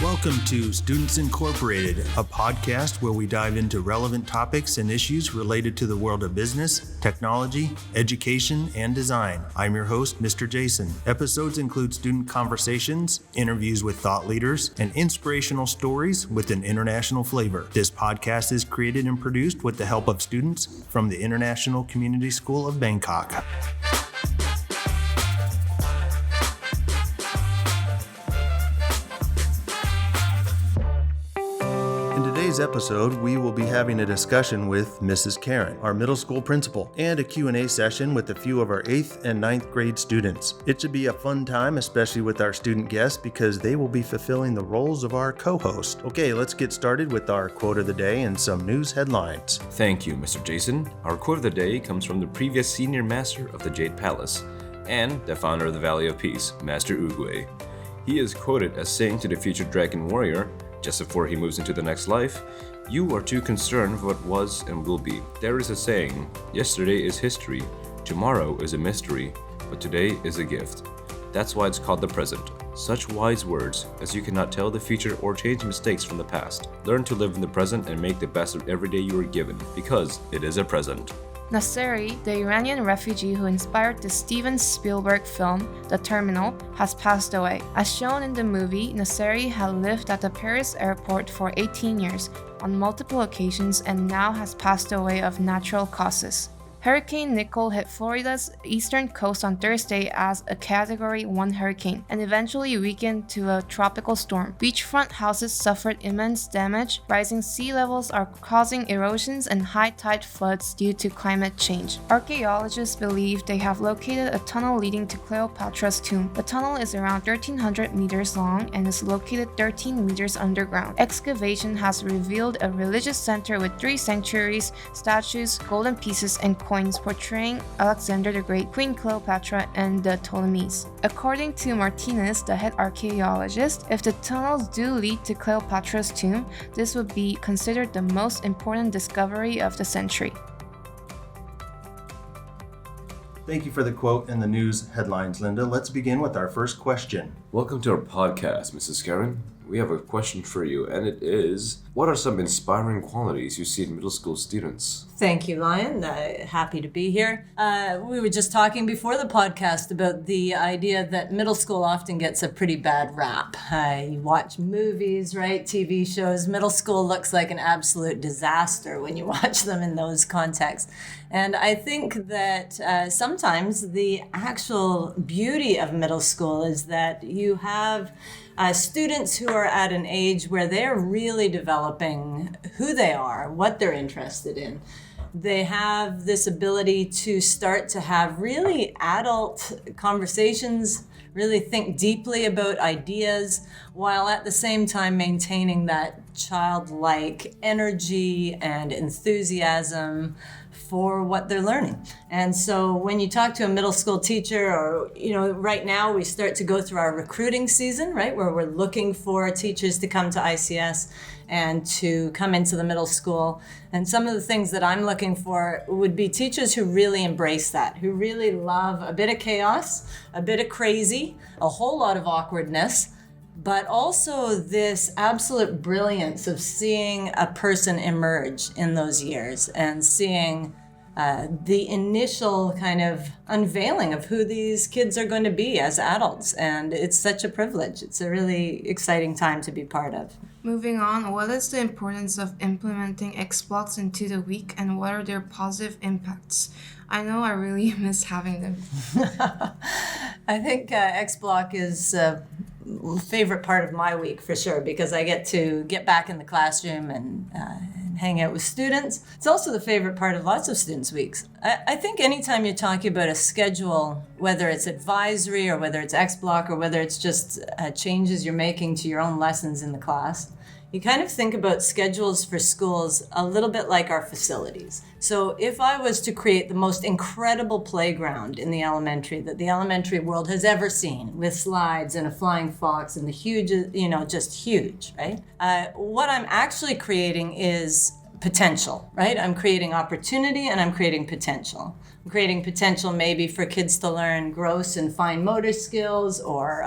Welcome to Students Incorporated, a podcast where we dive into relevant topics and issues related to the world of business, technology, education, and design. I'm your host, Mr. Jason. Episodes include student conversations, interviews with thought leaders, and inspirational stories with an international flavor. This podcast is created and produced with the help of students from the International Community School of Bangkok. In today's episode, we will be having a discussion with Mrs. Karen, our middle school principal, and a Q&A session with a few of our 8th and 9th grade students. It should be a fun time, especially with our student guests, because they will be fulfilling the roles of our co-host. Okay, let's get started with our quote of the day and some news headlines. Thank you, Mr. Jason. Our quote of the day comes from the previous senior master of the Jade Palace and the founder of the Valley of Peace, Master Oogway. He is quoted as saying to the future dragon warrior, just before he moves into the next life, "You are too concerned with what was and will be." There is a saying, yesterday is history, tomorrow is a mystery, but today is a gift. That's why it's called the present. Such wise words, as you cannot tell the future or change mistakes from the past. Learn to live in the present and make the best of every day you are given, because it is a present. Nasseri, the Iranian refugee who inspired the Steven Spielberg film The Terminal, has passed away. As shown in the movie, Nasseri had lived at the Paris airport for 18 years on multiple occasions and now has passed away of natural causes. Hurricane Nicole hit Florida's eastern coast on Thursday as a Category 1 hurricane and eventually weakened to a tropical storm. Beachfront houses suffered immense damage. Rising sea levels are causing erosions and high tide floods due to climate change. Archaeologists believe they have located a tunnel leading to Cleopatra's tomb. The tunnel is around 1,300 meters long and is located 13 meters underground. Excavation has revealed a religious center with 3 sanctuaries, statues, golden pieces, and coins portraying Alexander the Great, Queen Cleopatra, and the Ptolemies. According to Martinez, the head archaeologist, if the tunnels do lead to Cleopatra's tomb, this would be considered the most important discovery of the century. Thank you for the quote and the news headlines, Linda. Let's begin with our first question. Welcome to our podcast, Mrs. Karen. We have a question for you, and it is, what are some inspiring qualities you see in middle school students? Thank you, Lion. Happy to be here. We were just talking before the podcast about the idea that middle school often gets a pretty bad rap. You watch movies, right? TV shows. Middle school looks like an absolute disaster when you watch them in those contexts. And I think that sometimes the actual beauty of middle school is that you have students who are at an age where they're really developing who they are, what they're interested in. They have this ability to start to have really adult conversations, really think deeply about ideas, while at the same time maintaining that childlike energy and enthusiasm for what they're learning. And so when you talk to a middle school teacher, or, right now we start to go through our recruiting season, right, where we're looking for teachers to come to ICS and to come into the middle school. And some of the things that I'm looking for would be teachers who really embrace that, who really love a bit of chaos, a bit of crazy, a whole lot of awkwardness, but also this absolute brilliance of seeing a person emerge in those years and seeing the initial kind of unveiling of who these kids are going to be as adults. And it's such a privilege. It's a really exciting time to be part of. Moving on, what is the importance of implementing XBlocks into the week and what are their positive impacts? I know I really miss having them. I think XBlock is favorite part of my week for sure, because I get to get back in the classroom and hang out with students. It's also the favorite part of lots of students' weeks. I think anytime you're talking about a schedule, whether it's advisory or whether it's XBlock or whether it's just changes you're making to your own lessons in the class, you kind of think about schedules for schools a little bit like our facilities. So if I was to create the most incredible playground in the elementary that the elementary world has ever seen, with slides and a flying fox and the huge, just huge, right? What I'm actually creating is potential, right? I'm creating opportunity and I'm creating potential. I'm creating potential maybe for kids to learn gross and fine motor skills or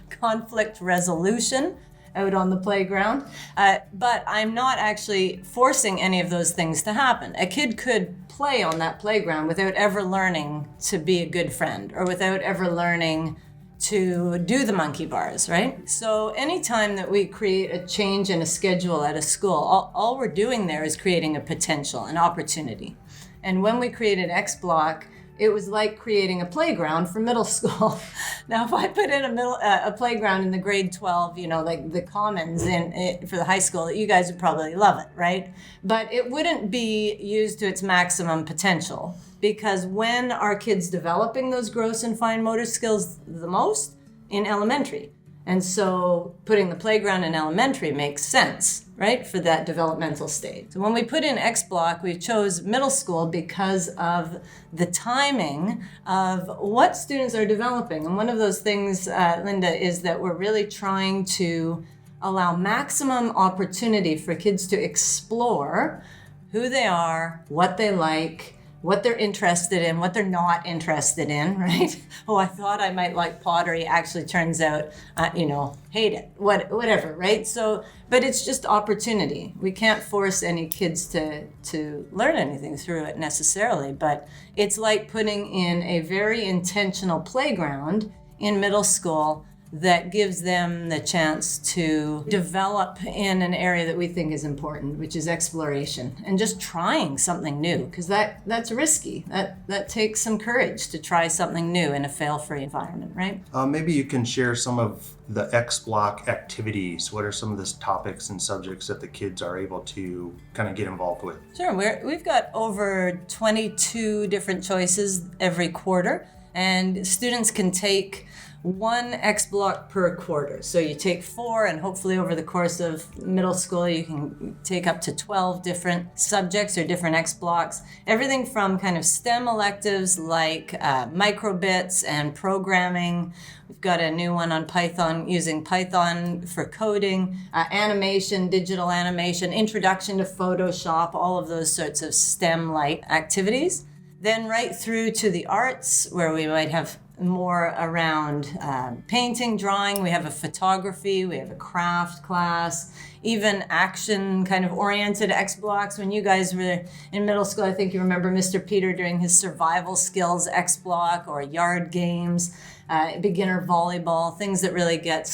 conflict resolution out on the playground. But I'm not actually forcing any of those things to happen. A kid could play on that playground without ever learning to be a good friend or without ever learning to do the monkey bars, right? So anytime that we create a change in a schedule at a school, all we're doing there is creating a potential, an opportunity. And when we created X Block, it was like creating a playground for middle school. Now, if I put in a playground in the grade 12, like the commons for the high school, you guys would probably love it, right? But it wouldn't be used to its maximum potential, because when are kids developing those gross and fine motor skills the most? In elementary. And so putting the playground in elementary makes sense, right, for that developmental stage. So when we put in X Block, we chose middle school because of the timing of what students are developing. And one of those things, Linda, is that we're really trying to allow maximum opportunity for kids to explore who they are, what they like, what they're interested in, what they're not interested in, right? Oh, I thought I might like pottery, actually turns out, hate it, whatever, right? So, but it's just opportunity. We can't force any kids to learn anything through it necessarily, but it's like putting in a very intentional playground in middle school that gives them the chance to develop in an area that we think is important, which is exploration and just trying something new, because that's risky. That takes some courage to try something new in a fail-free environment, right? Maybe you can share some of the X Block activities. What are some of the topics and subjects that the kids are able to kind of get involved with? Sure, we've got over 22 different choices every quarter, and students can take one X Block per quarter. So you take 4, and hopefully over the course of middle school, you can take up to 12 different subjects or different X Blocks. Everything from kind of STEM electives like microbits and programming. We've got a new one on Python, using Python for coding, animation, digital animation, introduction to Photoshop, all of those sorts of STEM-like activities. Then right through to the arts, where we might have more around painting, drawing. We have a photography, we have a craft class, even action kind of oriented X Blocks. When you guys were in middle school, I think you remember Mr. Peter doing his survival skills X Block, or yard games, beginner volleyball, things that really get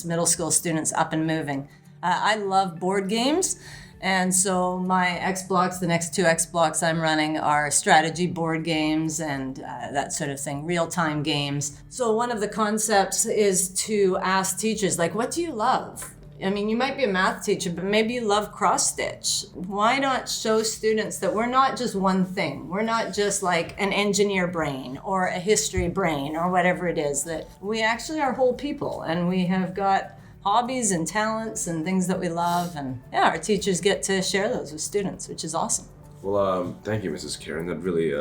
middle school students up and moving. I love board games. And so my X Blocks, the next 2 X Blocks I'm running, are strategy board games and that sort of thing, real-time games. So one of the concepts is to ask teachers, like, what do you love? I mean, you might be a math teacher, but maybe you love cross-stitch. Why not show students that we're not just one thing? We're not just like an engineer brain or a history brain or whatever it is, that we actually are whole people, and we have got hobbies and talents and things that we love, and our teachers get to share those with students, which is awesome. Well, thank you, Mrs. Karen. That really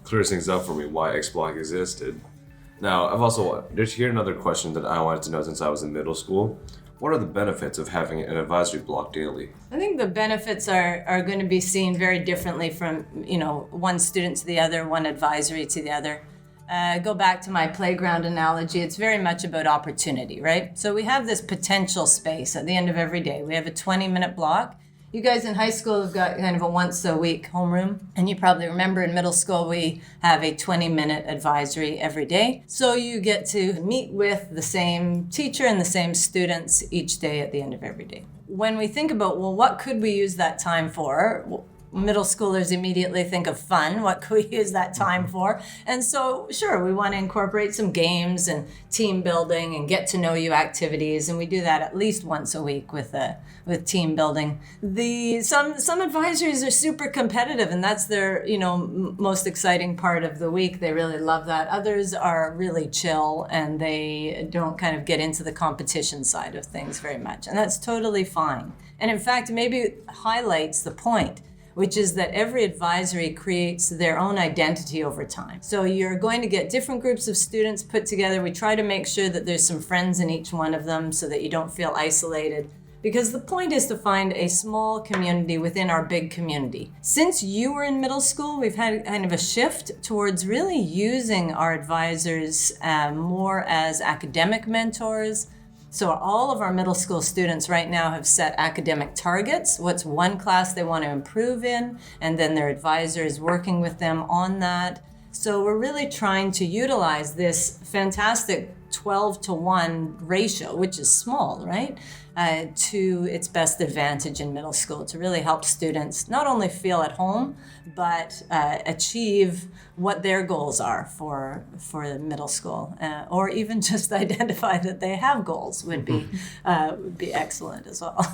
clears things up for me why X Block existed. Now, there's here another question that I wanted to know since I was in middle school. What are the benefits of having an advisory block daily? I think the benefits are going to be seen very differently from, one student to the other, one advisory to the other. Go back to my playground analogy, it's very much about opportunity, right? So we have this potential space at the end of every day. We have a 20-minute block. You guys in high school have got kind of a once-a-week homeroom, and you probably remember in middle school we have a 20-minute advisory every day. So you get to meet with the same teacher and the same students each day at the end of every day. When we think about, what could we use that time for? middle schoolers immediately think of fun. What could we use that time for? And so, sure, we want to incorporate some games and team building and get to know you activities, and we do that at least once a week with team building. Some advisories are super competitive, and that's their most exciting part of the week. They really love that. Others are really chill, and they don't kind of get into the competition side of things very much, and that's totally fine. And in fact, maybe it highlights the point, which is that every advisory creates their own identity over time. So you're going to get different groups of students put together. We try to make sure that there's some friends in each one of them so that you don't feel isolated, because the point is to find a small community within our big community. Since you were in middle school, we've had kind of a shift towards really using our advisors more as academic mentors. So all of our middle school students right now have set academic targets. What's one class they want to improve in? And then their advisor is working with them on that. So we're really trying to utilize this fantastic 12-to-1 ratio, which is small, right? To its best advantage in middle school, to really help students not only feel at home, but achieve what their goals are for middle school, or even just identify that they have goals would be excellent as well.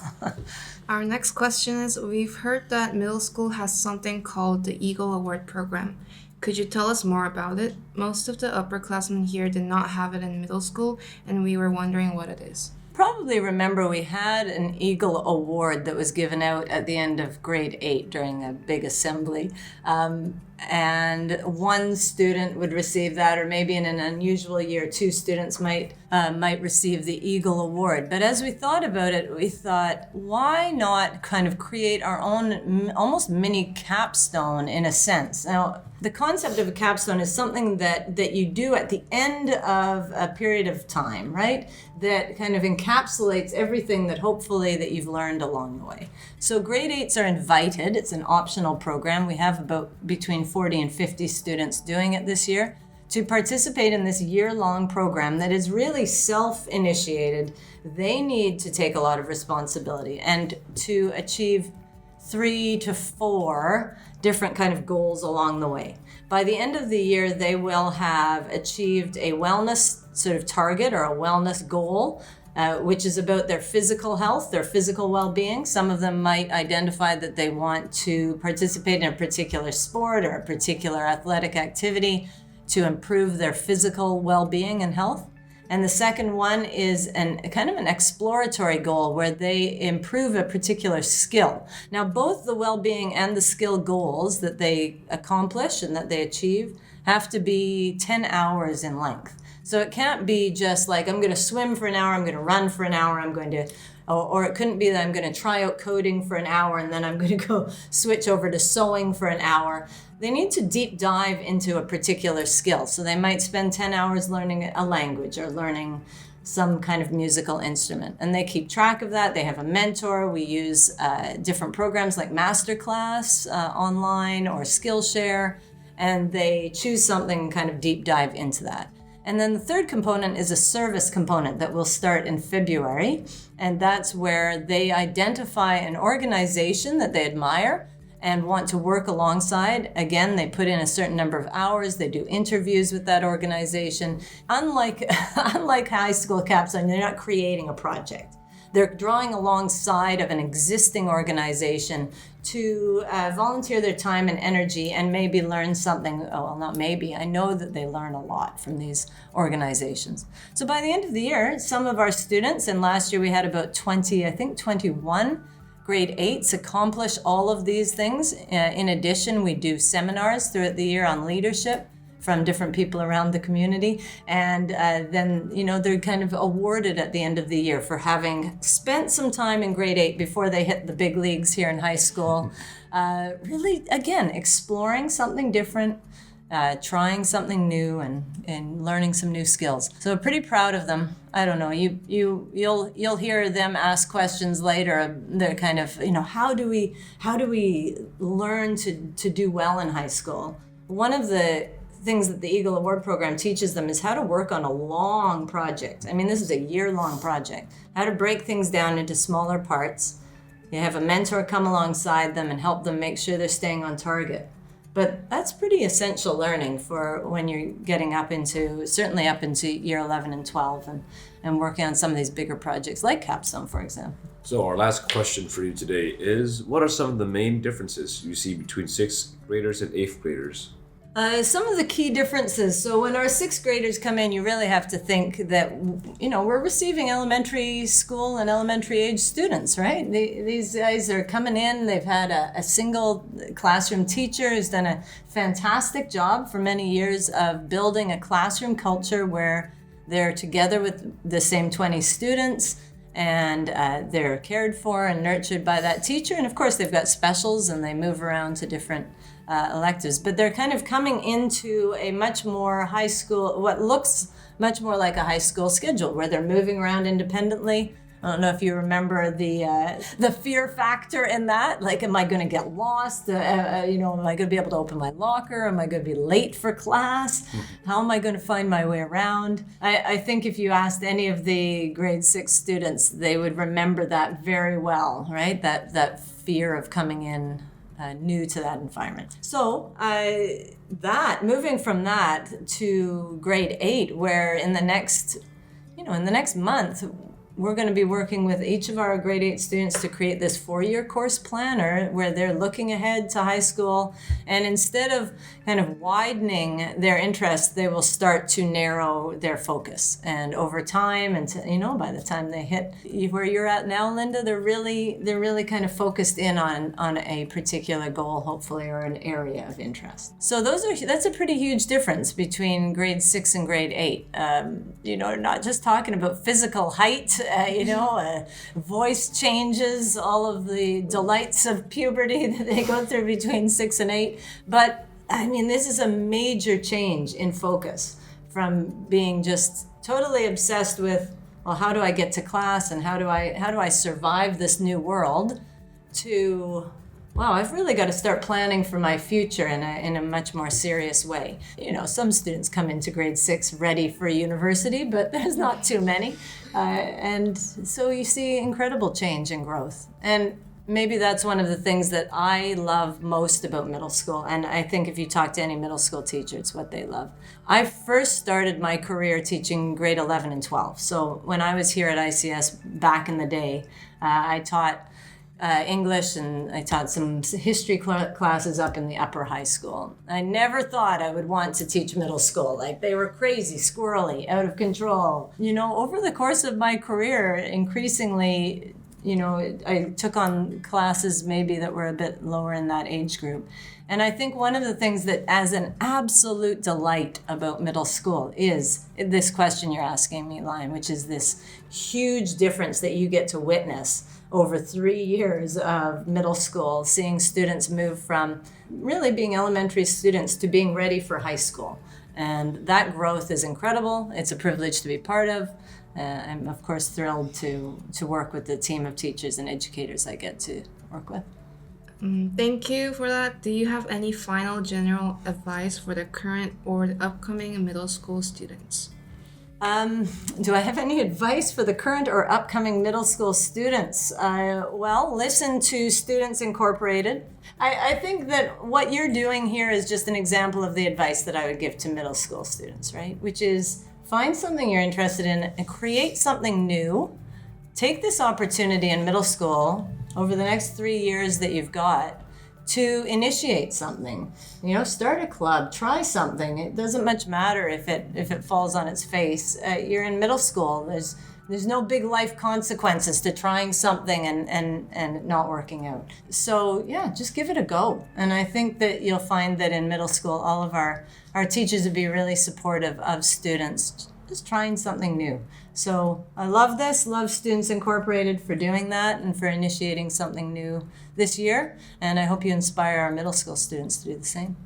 Our next question is, we've heard that middle school has something called the Eagle Award program. Could you tell us more about it? Most of the upperclassmen here did not have it in middle school, and we were wondering what it is. Probably remember we had an Eagle Award that was given out at the end of grade 8 during a big assembly. And one student would receive that, or maybe in an unusual year, 2 students might receive the Eagle Award. But as we thought about it, we thought, why not kind of create our own almost mini capstone in a sense? Now, the concept of a capstone is something that you do at the end of a period of time, right? That kind of encapsulates everything that hopefully that you've learned along the way. So grade 8s are invited. It's an optional program. We have about between 40 and 50 students doing it this year to participate in this year-long program that is really self-initiated. They need to take a lot of responsibility and to achieve 3 to 4 different kind of goals along the way. By the end of the year, they will have achieved a wellness sort of target or a wellness goal, which is about their physical health, their physical well-being. Some of them might identify that they want to participate in a particular sport or a particular athletic activity to improve their physical well-being and health. And the second one is kind of an exploratory goal where they improve a particular skill. Now, both the well-being and the skill goals that they accomplish and that they achieve have to be 10 hours in length. So it can't be just like, I'm going to swim for an hour, I'm going to run for an hour, or it couldn't be that I'm going to try out coding for an hour and then I'm going to go switch over to sewing for an hour. They need to deep dive into a particular skill. So they might spend 10 hours learning a language or learning some kind of musical instrument. And they keep track of that. They have a mentor. We use different programs like Masterclass online or Skillshare, and they choose something and kind of deep dive into that. And then the third component is a service component that will start in February. And that's where they identify an organization that they admire and want to work alongside. Again, they put in a certain number of hours. They do interviews with that organization. Unlike high school capstone, they're not creating a project. They're drawing alongside of an existing organization to volunteer their time and energy and maybe learn something. Oh, well, not maybe. I know that they learn a lot from these organizations. So by the end of the year, some of our students, and last year we had about 21 grade 8s accomplish all of these things. In addition, we do seminars throughout the year on leadership from different people around the community. And then, they're kind of awarded at the end of the year for having spent some time in grade 8 before they hit the big leagues here in high school. Really, again, exploring something different, trying something new and learning some new skills. So pretty proud of them. I don't know, you'll hear them ask questions later. They're kind of, how do we learn to do well in high school? One of the things that the Eagle Award program teaches them is how to work on a long project. I mean, this is a year-long project. How to break things down into smaller parts, You have a mentor come alongside them and help them make sure they're staying on target. But that's pretty essential learning for when you're getting certainly up into year 11 and 12 and working on some of these bigger projects like Capstone, for example. So our last question for you today is, what are some of the main differences you see between 6th graders and 8th graders? Some of the key differences. So when our 6th graders come in, you really have to think that, we're receiving elementary school and elementary age students, right? These guys are coming in. They've had a single classroom teacher who's done a fantastic job for many years of building a classroom culture where they're together with the same 20 students and they're cared for and nurtured by that teacher. And of course, they've got specials and they move around to different electives, but they're kind of coming into a much more high school, what looks much more like a high school schedule, where they're moving around independently. I don't know if you remember the fear factor in that. Like, am I going to get lost? Am I going to be able to open my locker? Am I going to be late for class? How am I going to find my way around? I think if you asked any of the grade 6 students, they would remember that very well, right? That fear of coming in new to that environment. So moving from that to grade 8, where in the next month, we're going to be working with each of our grade 8 students to create this 4-year course planner where they're looking ahead to high school. And instead of kind of widening their interest, they will start to narrow their focus. And over time, and by the time they hit where you're at now, Linda, they're really kind of focused in on a particular goal, hopefully, or an area of interest. So that's a pretty huge difference between grade 6 and grade 8. Not just talking about physical height, voice changes, all of the delights of puberty that they go through between 6 and 8. But this is a major change in focus from being just totally obsessed with, well, how do I get to class and how do I survive this new world, to, wow, I've really got to start planning for my future in a much more serious way. Some students come into grade 6 ready for university, but there's not too many. And so you see incredible change and growth. And maybe that's one of the things that I love most about middle school. And I think if you talk to any middle school teacher, it's what they love. I first started my career teaching grade 11 and 12. So when I was here at ICS back in the day, I taught English, and I taught some history classes up in the upper high school. I never thought I would want to teach middle school. Like, they were crazy, squirrely, out of control. Over the course of my career, increasingly, I took on classes maybe that were a bit lower in that age group. And I think one of the things that as an absolute delight about middle school is this question you're asking me, Lion, which is this huge difference that you get to witness over 3 years of middle school, seeing students move from really being elementary students to being ready for high school. And that growth is incredible. It's a privilege to be part of. I'm, of course, thrilled to work with the team of teachers and educators I get to work with. Thank you for that. Do you have any final general advice for the current or the upcoming middle school students? Do I have any advice for the current or upcoming middle school students? Well, listen to Students Incorporated. I think that what you're doing here is just an example of the advice that I would give to middle school students, right? Which is, find something you're interested in and create something new. Take this opportunity in middle school over the next 3 years that you've got to initiate something. Start a club, try something. It doesn't much matter if it falls on its face. You're in middle school. There's no big life consequences to trying something and not working out. So yeah, just give it a go. And I think that you'll find that in middle school, all of our teachers would be really supportive of students just trying something new. So I love Students Incorporated for doing that and for initiating something new this year. And I hope you inspire our middle school students to do the same.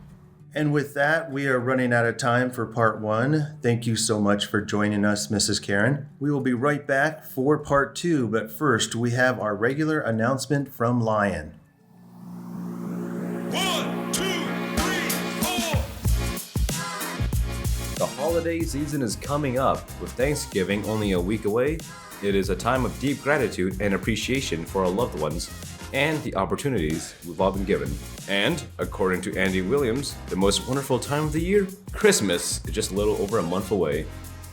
And with that, we are running out of time for part 1. Thank you so much for joining us, Mrs. Karen. We will be right back for part 2, but first we have our regular announcement from Lion. 1, 2, 3, 4. The holiday season is coming up. With Thanksgiving only a week away, It is a time of deep gratitude and appreciation for our loved ones and the opportunities we've all been given. And, according to Andy Williams, the most wonderful time of the year? Christmas is just a little over a month away.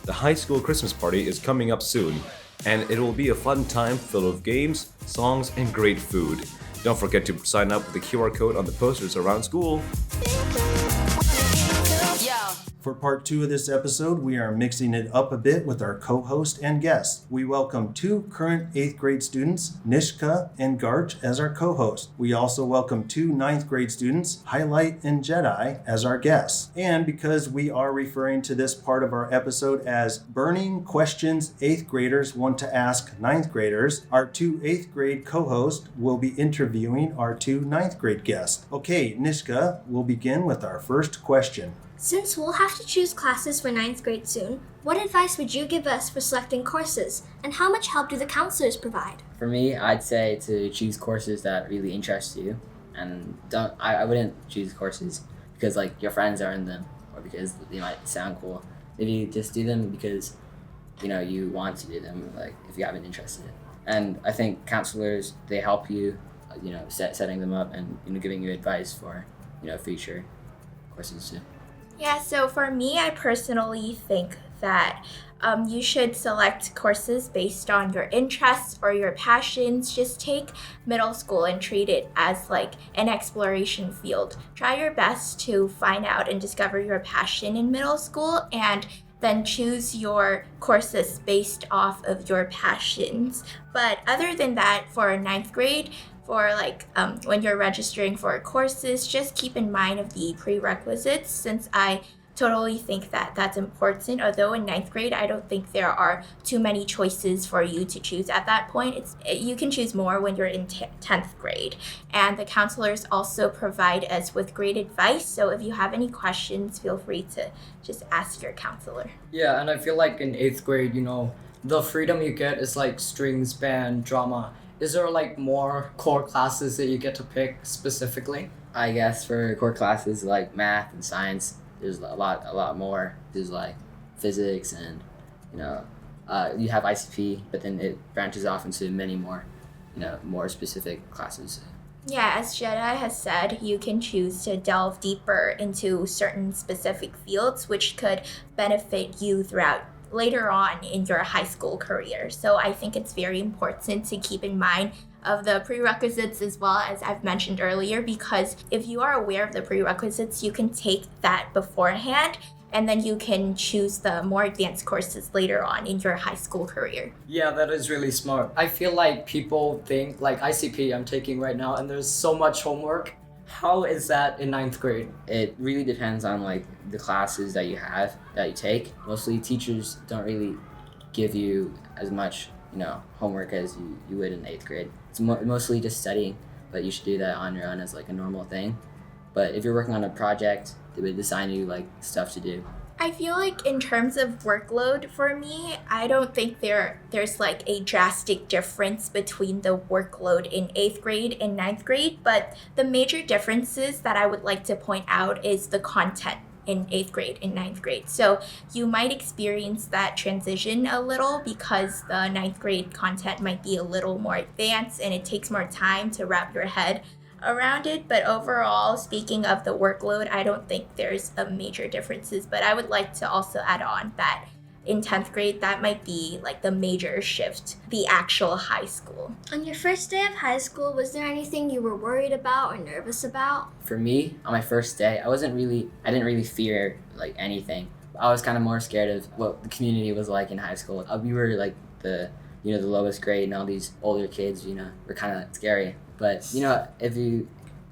The high school Christmas party is coming up soon, and it will be a fun time filled with games, songs, and great food. Don't forget to sign up with the QR code on the posters around school. For part 2 of this episode, we are mixing it up a bit with our co-host and guest. We welcome 2 current 8th grade students, Nishka and Garch, as our co-host. We also welcome 2 9th grade students, Highlight and Jedi, as our guests. And because we are referring to this part of our episode as Burning Questions 8th graders want to ask 9th graders, our 2 8th grade co-hosts will be interviewing our 2 9th grade guests. Okay, Nishka, we'll begin with our first question. Since we'll have to choose classes for 9th grade soon, what advice would you give us for selecting courses, and how much help do the counselors provide? For me, I'd say to choose courses that really interest you, and I wouldn't choose courses because like your friends are in them or because they might sound cool. Maybe just do them because you want to do them, like if you have an interest in it. And I think counselors, they help you, setting them up and giving you advice for future courses too. Yeah, so for me, I personally think that you should select courses based on your interests or your passions. Just take middle school and treat it as like an exploration field. Try your best to find out and discover your passion in middle school, and then choose your courses based off of your passions. But other than that, for 9th grade, for when you're registering for courses, just keep in mind of the prerequisites, since I totally think that that's important. Although in 9th grade, I don't think there are too many choices for you to choose at that point. You can choose more when you're in 10th grade. And the counselors also provide us with great advice. So if you have any questions, feel free to just ask your counselor. Yeah, and I feel like in 8th grade, the freedom you get is like strings, band, drama. Is there like more core classes that you get to pick specifically? I guess for core classes like math and science, there's a lot more. There's like physics and you have ICP, but then it branches off into many more, more specific classes. Yeah, as Jedi has said, you can choose to delve deeper into certain specific fields, which could benefit you throughout later on in your high school career. So I think it's very important to keep in mind of the prerequisites as well, as I've mentioned earlier, because if you are aware of the prerequisites, you can take that beforehand, and then you can choose the more advanced courses later on in your high school career. Yeah, that is really smart. I feel like people think like ICP I'm taking right now, and there's so much homework. How is that in 9th grade? It really depends on like the classes that you take. Mostly teachers don't really give you as much, homework as you would in 8th grade. It's mostly just studying, but you should do that on your own as like a normal thing. But if you're working on a project, they would assign you like stuff to do. I feel like in terms of workload for me, I don't think there's like a drastic difference between the workload in 8th grade and 9th grade, but the major differences that I would like to point out is the content in 8th grade and 9th grade. So you might experience that transition a little because the 9th grade content might be a little more advanced and it takes more time to wrap your head around it. But overall, speaking of the workload, I don't think there's a major differences. But I would like to also add on that in 10th grade, that might be like the major shift, the actual high school. On your first day of high school, was there anything you were worried about or nervous about? For me, on my first day, I didn't really fear like anything. I was kind of more scared of what the community was like in high school. We were like the lowest grade, and all these older kids, were kind of scary. But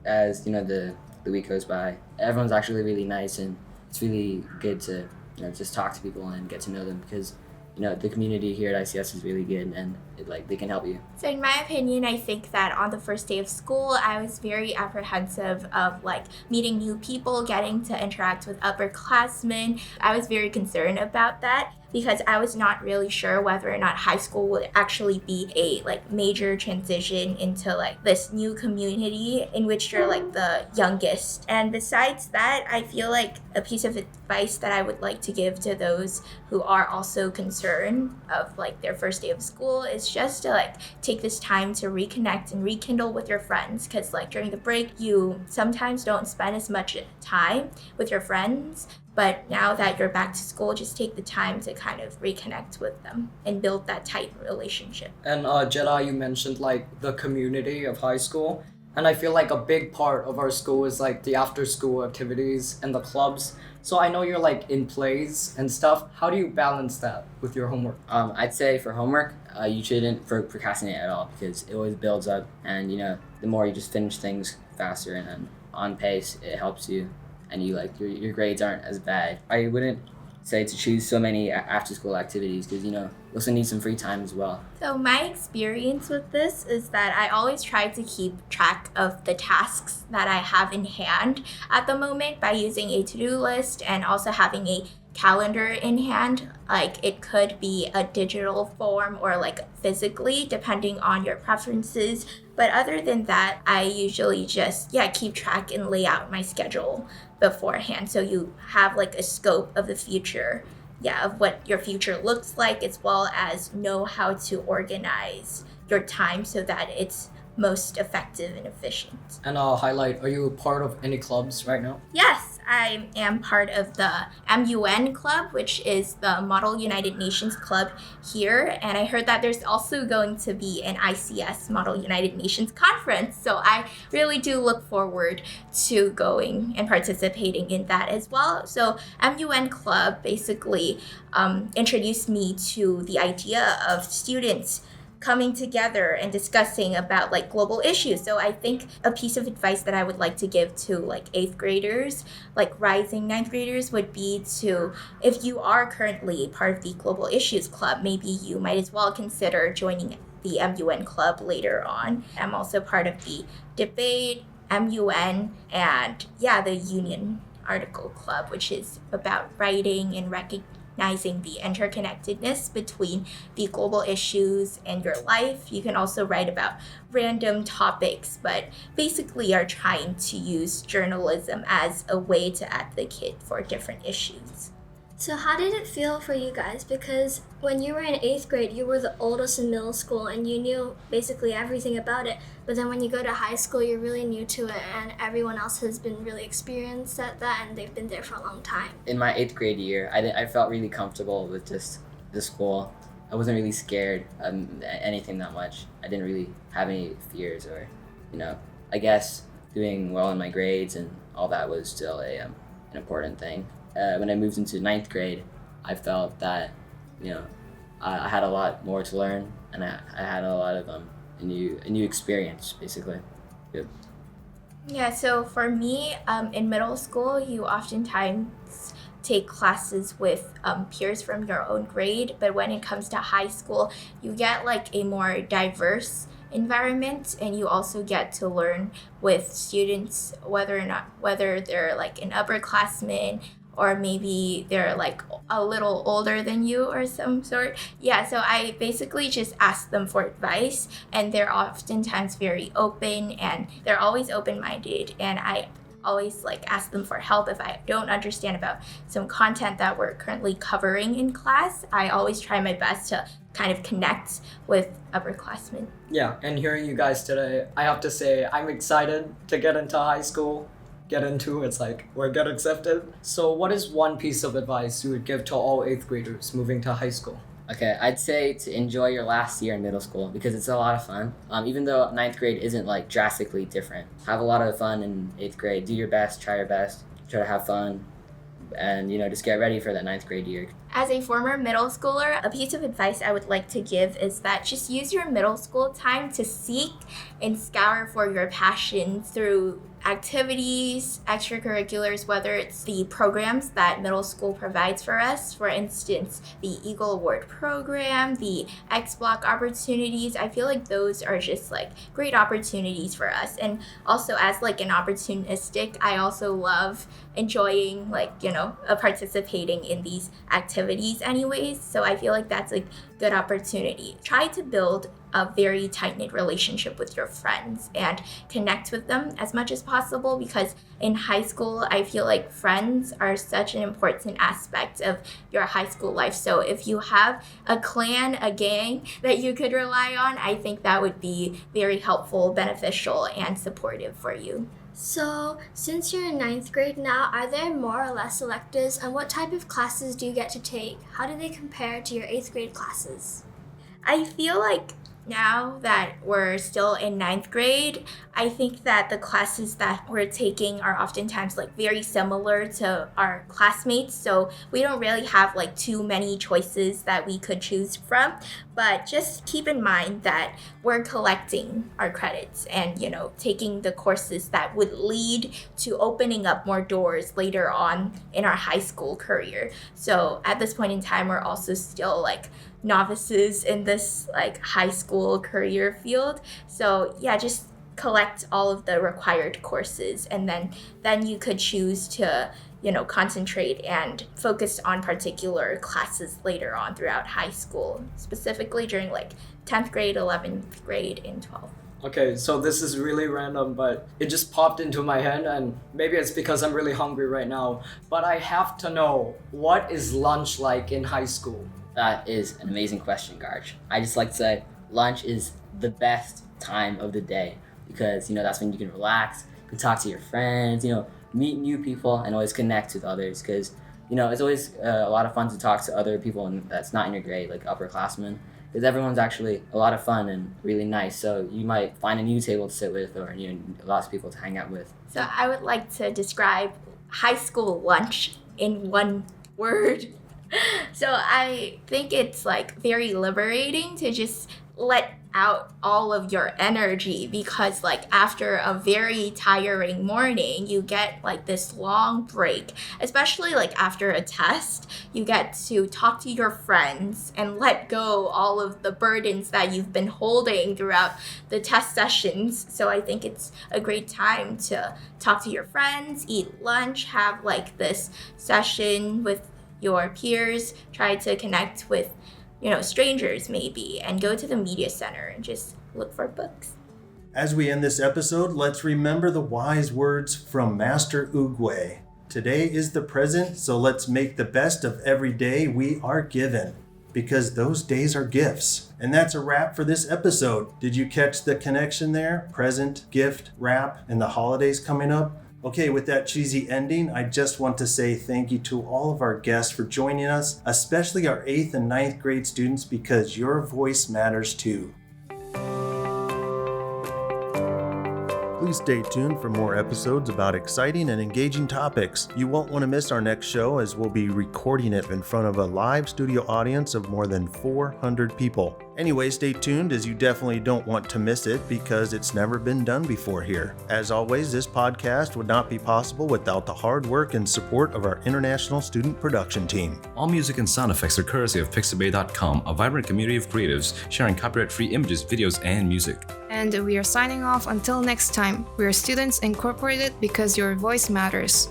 as the week goes by, everyone's actually really nice, and it's really good to just talk to people and get to know them, because the community here at ICS is really good, and they can help you. So in my opinion, I think that on the first day of school, I was very apprehensive of meeting new people, getting to interact with upperclassmen. I was very concerned about that. because I was not really sure whether or not high school would actually be a like major transition into like this new community in which you're like the youngest. And besides that, I feel like a piece of advice that I would like to give to those who are also concerned of like their first day of school is just to like take this time to reconnect and rekindle with your friends, because like during the break you sometimes don't spend as much time with your friends, but now that you're back to school, just take the time to kind of reconnect with them and build that tight relationship. And Jedi, you mentioned like the community of high school, and I feel like a big part of our school is like the after school activities and the clubs. So I know you're like in plays and stuff. How do you balance that with your homework? I'd say for homework, you shouldn't procrastinate at all, because it always builds up, and the more you just finish things faster and then on pace, it helps you, and you like your grades aren't as bad. I wouldn't say to choose so many after school activities, because you also need some free time as well. So my experience with this is that I always try to keep track of the tasks that I have in hand at the moment by using a to-do list and also having a calendar in hand. Like it could be a digital form or like physically, depending on your preferences. But other than that, I usually just keep track and lay out my schedule beforehand, so you have like a scope of the future, of what your future looks like, as well as know how to organize your time so that it's most effective and efficient. And highlight, are you a part of any clubs right now? Yes, I am part of the MUN Club, which is the Model United Nations Club here. And I heard that there's also going to be an ICS Model United Nations Conference. So I really do look forward to going and participating in that as well. So MUN Club basically introduced me to the idea of students coming together and discussing about like global issues. So I think a piece of advice that I would like to give to like 8th graders, like rising 9th graders, would be to, if you are currently part of the Global Issues Club, maybe you might as well consider joining the MUN Club later on. I'm also part of the Debate, MUN, and the Union Article Club, which is about writing and recognizing the interconnectedness between the global issues and your life. You can also write about random topics, but basically are trying to use journalism as a way to advocate for different issues. So how did it feel for you guys? Because when you were in 8th grade, you were the oldest in middle school and you knew basically everything about it. But then when you go to high school, you're really new to it, and everyone else has been really experienced at that, and they've been there for a long time. In my 8th grade year, I felt really comfortable with just the school. I wasn't really scared of anything that much. I didn't really have any fears, or, I guess doing well in my grades and all that was still an important thing. When I moved into 9th grade, I felt that, I had a lot more to learn, and I had a lot of a new experience, basically. Yep. Yeah, so for me, in middle school, you oftentimes take classes with peers from your own grade, but when it comes to high school, you get like a more diverse environment, and you also get to learn with students whether they're like an upperclassman or maybe they're like a little older than you or some sort. So I basically just ask them for advice, and they're oftentimes very open, and they're always open-minded, and I always like ask them for help if I don't understand about some content that we're currently covering in class. I always try my best to kind of connect with upperclassmen. Yeah, and hearing you guys today, I have to say I'm excited to get into high school. It's like we're get accepted. So what is one piece of advice you would give to all 8th graders moving to high school? Okay, I'd say to enjoy your last year in middle school, because it's a lot of fun. Even though 9th grade isn't like drastically different. Have a lot of fun in 8th grade. Do your best, try your best, try to have fun, and just get ready for that 9th grade year. As a former middle schooler, a piece of advice I would like to give is that just use your middle school time to seek and scour for your passion through activities, extracurriculars, whether it's the programs that middle school provides for us, for instance, the Eagle Award program, the X Block opportunities. I feel like those are just like great opportunities for us. And also as like an opportunistic, I also love enjoying participating in these activities anyways. So I feel like that's a good opportunity. Try to build a very tight-knit relationship with your friends and connect with them as much as possible, because in high school, I feel like friends are such an important aspect of your high school life. So if you have a clan, a gang that you could rely on, I think that would be very helpful, beneficial, and supportive for you. So, since you're in 9th grade now, are there more or less electives, and what type of classes do you get to take? How do they compare to your 8th grade classes? I feel like now that we're still in 9th grade, I think that the classes that we're taking are oftentimes like very similar to our classmates. So we don't really have like too many choices that we could choose from. But just keep in mind that we're collecting our credits and, taking the courses that would lead to opening up more doors later on in our high school career. So at this point in time, we're also still like novices in this like high school career field. So yeah, just collect all of the required courses, and then you could choose to concentrate and focus on particular classes later on throughout high school, specifically during like 10th grade, 11th grade, and 12th. Okay, so this is really random, but it just popped into my head, and maybe it's because I'm really hungry right now, but I have to know, what is lunch like in high school? That is an amazing question, Garch. I just like to say lunch is the best time of the day because, that's when you can relax, you can talk to your friends, meet new people and always connect with others because, it's always a lot of fun to talk to other people that's not in your grade, like upperclassmen, because everyone's actually a lot of fun and really nice. So you might find a new table to sit with or, lots of people to hang out with. So I would like to describe high school lunch in one word. So I think it's like very liberating to just let out all of your energy, because like after a very tiring morning, you get like this long break, especially like after a test, you get to talk to your friends and let go all of the burdens that you've been holding throughout the test sessions. So I think it's a great time to talk to your friends, eat lunch, have like this session with your peers, try to connect with strangers maybe, and go to the media center and just look for books. As we end this episode, let's remember the wise words from Master Oogway. Today is the present, so let's make the best of every day we are given, because those days are gifts. And that's a wrap for this episode. Did you catch the connection there? Present, gift, wrap, and the holidays coming up? Okay, with that cheesy ending, I just want to say thank you to all of our guests for joining us, especially our 8th and 9th grade students, because your voice matters too. Please stay tuned for more episodes about exciting and engaging topics. You won't want to miss our next show, as we'll be recording it in front of a live studio audience of more than 400 people. Anyway, stay tuned, as you definitely don't want to miss it because it's never been done before here. As always, this podcast would not be possible without the hard work and support of our international student production team. All music and sound effects are courtesy of Pixabay.com, a vibrant community of creatives sharing copyright-free images, videos, and music. And we are signing off until next time. We are Students Incorporated because your voice matters.